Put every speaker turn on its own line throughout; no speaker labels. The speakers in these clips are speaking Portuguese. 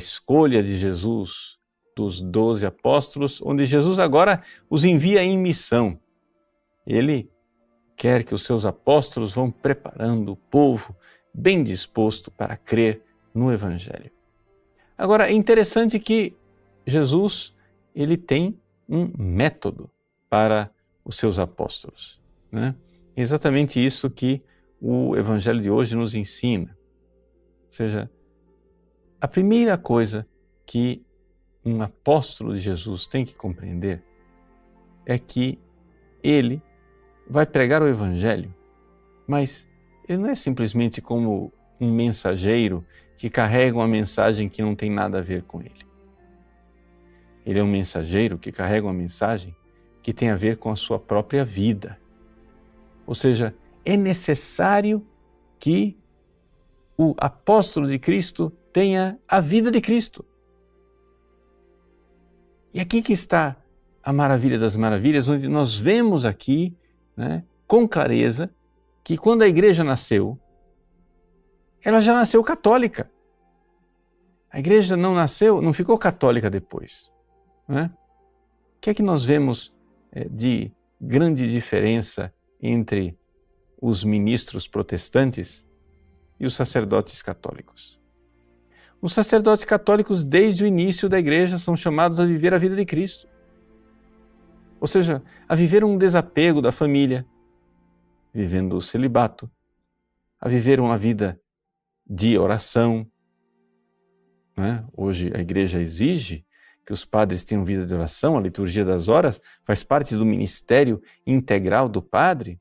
escolha de Jesus dos 12 apóstolos, onde Jesus agora os envia em missão. Ele quer que os seus apóstolos vão preparando o povo bem disposto para crer no Evangelho. Agora, é interessante que Jesus, ele tem um método para os seus apóstolos, né? É exatamente isso que o Evangelho de hoje nos ensina. Ou seja, a primeira coisa que um apóstolo de Jesus tem que compreender é que ele vai pregar o Evangelho, mas ele não é simplesmente como um mensageiro que carrega uma mensagem que não tem nada a ver com ele. Ele é um mensageiro que carrega uma mensagem que tem a ver com a sua própria vida. Ou seja, é necessário que o apóstolo de Cristo tenha a vida de Cristo. E aqui que está a maravilha das maravilhas, onde nós vemos aqui, né, com clareza, que quando a igreja nasceu, ela já nasceu católica. A igreja não ficou católica depois, né? O que é que nós vemos de grande diferença entre os ministros protestantes e os sacerdotes católicos? Os sacerdotes católicos, desde o início da igreja, são chamados a viver a vida de Cristo. Ou seja, a viver um desapego da família, vivendo o celibato, a viver uma vida de oração, né? Hoje a igreja exige que os padres tenham vida de oração, a liturgia das horas faz parte do ministério integral do padre,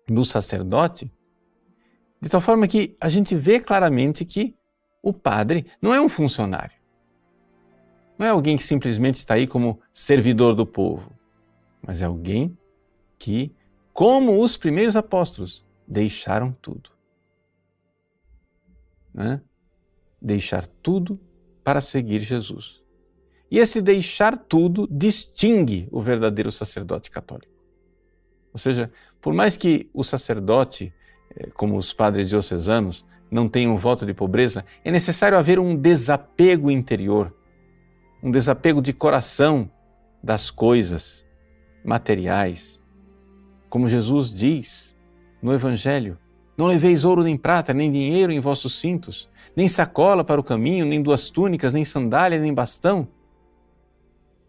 do sacerdote, de tal forma que a gente vê claramente que o padre não é um funcionário, não é alguém que simplesmente está aí como servidor do povo, mas é alguém que, como os primeiros apóstolos, deixaram tudo. Né? Deixar tudo para seguir Jesus. E esse deixar tudo distingue o verdadeiro sacerdote católico. Ou seja, por mais que o sacerdote, como os padres diocesanos, não tenham um voto de pobreza, é necessário haver um desapego interior, um desapego de coração das coisas materiais. Como Jesus diz no Evangelho, não leveis ouro nem prata, nem dinheiro em vossos cintos, nem sacola para o caminho, nem 2 túnicas, nem sandália, nem bastão.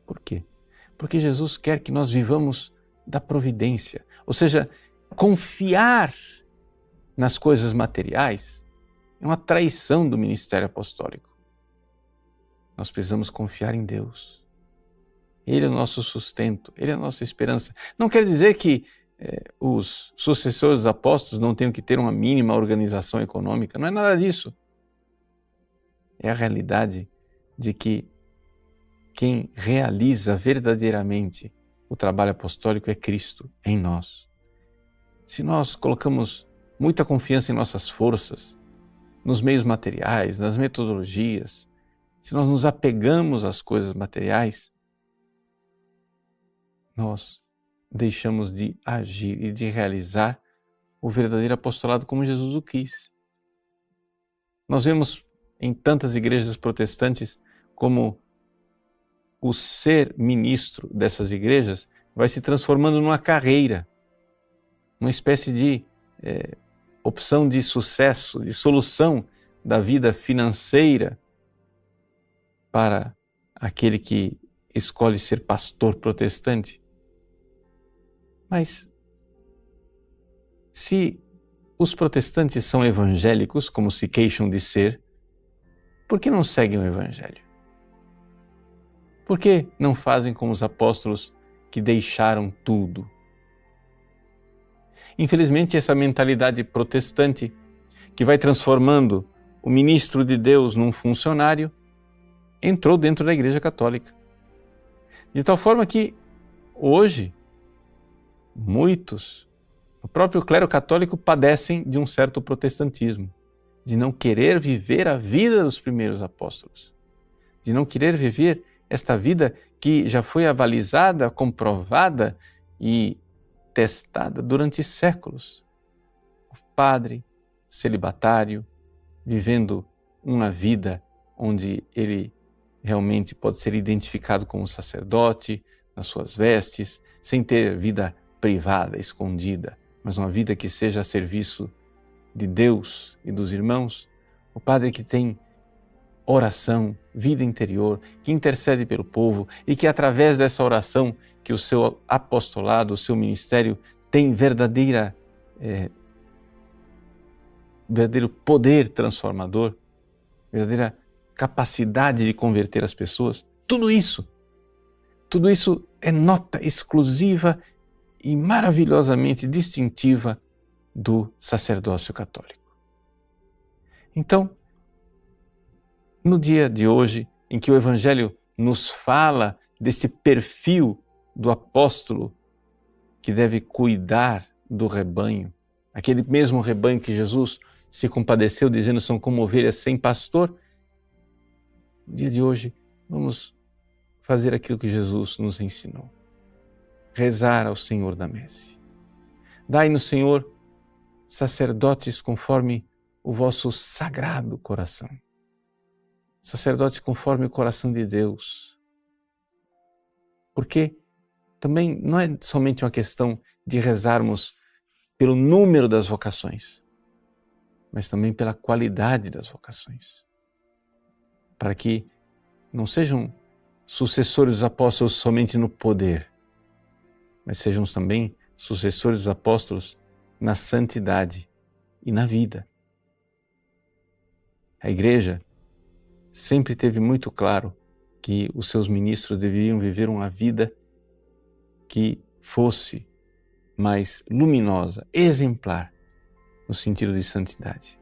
Por quê? Porque Jesus quer que nós vivamos da providência, ou seja, confiar nas coisas materiais é uma traição do ministério apostólico. Nós precisamos confiar em Deus. Ele é o nosso sustento, Ele é a nossa esperança. Não quer dizer que os sucessores dos apóstolos não tenham que ter uma mínima organização econômica, não é nada disso. É a realidade de que quem realiza verdadeiramente o trabalho apostólico é Cristo em nós. Se nós colocamos muita confiança em nossas forças, nos meios materiais, nas metodologias, se nós nos apegamos às coisas materiais, nós deixamos de agir e de realizar o verdadeiro apostolado como Jesus o quis. Nós vemos em tantas igrejas protestantes como o ser ministro dessas igrejas vai se transformando numa carreira, uma espécie de opção de sucesso, de solução da vida financeira para aquele que escolhe ser pastor protestante. Mas se os protestantes são evangélicos, como se queixam de ser, por que não seguem o Evangelho? Por que não fazem como os apóstolos que deixaram tudo? Infelizmente, essa mentalidade protestante que vai transformando o ministro de Deus num funcionário entrou dentro da Igreja Católica. De tal forma que hoje muitos, o próprio clero católico, padecem de um certo protestantismo, de não querer viver a vida dos primeiros apóstolos, de não querer viver esta vida que já foi avalizada, comprovada e testada durante séculos. O padre celibatário, vivendo uma vida onde ele realmente pode ser identificado como sacerdote, nas suas vestes, sem ter vida privada, escondida, mas uma vida que seja a serviço de Deus e dos irmãos. O padre que tem oração, vida interior, que intercede pelo povo e que através dessa oração que o seu apostolado, o seu ministério tem verdadeiro poder transformador, verdadeira capacidade de converter as pessoas. Tudo isso é nota exclusiva e maravilhosamente distintiva do sacerdócio católico. Então, no dia de hoje, em que o Evangelho nos fala desse perfil do apóstolo que deve cuidar do rebanho, aquele mesmo rebanho que Jesus se compadeceu dizendo são como ovelhas sem pastor, no dia de hoje vamos fazer aquilo que Jesus nos ensinou. Rezar ao Senhor da Messe. Dai-nos, Senhor, sacerdotes conforme o vosso sagrado coração. Sacerdotes conforme o coração de Deus. Porque também não é somente uma questão de rezarmos pelo número das vocações, mas também pela qualidade das vocações. Para que não sejam sucessores dos apóstolos somente no poder, mas sejam também sucessores dos apóstolos na santidade e na vida. A Igreja sempre teve muito claro que os seus ministros deveriam viver uma vida que fosse mais luminosa, exemplar, no sentido de santidade.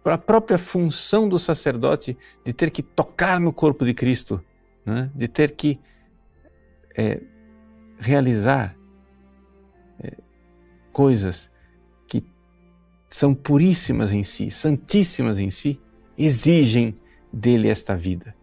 A própria função do sacerdote de ter que tocar no corpo de Cristo, né? De ter que realizar coisas que são puríssimas em si, santíssimas em si, exigem dele esta vida.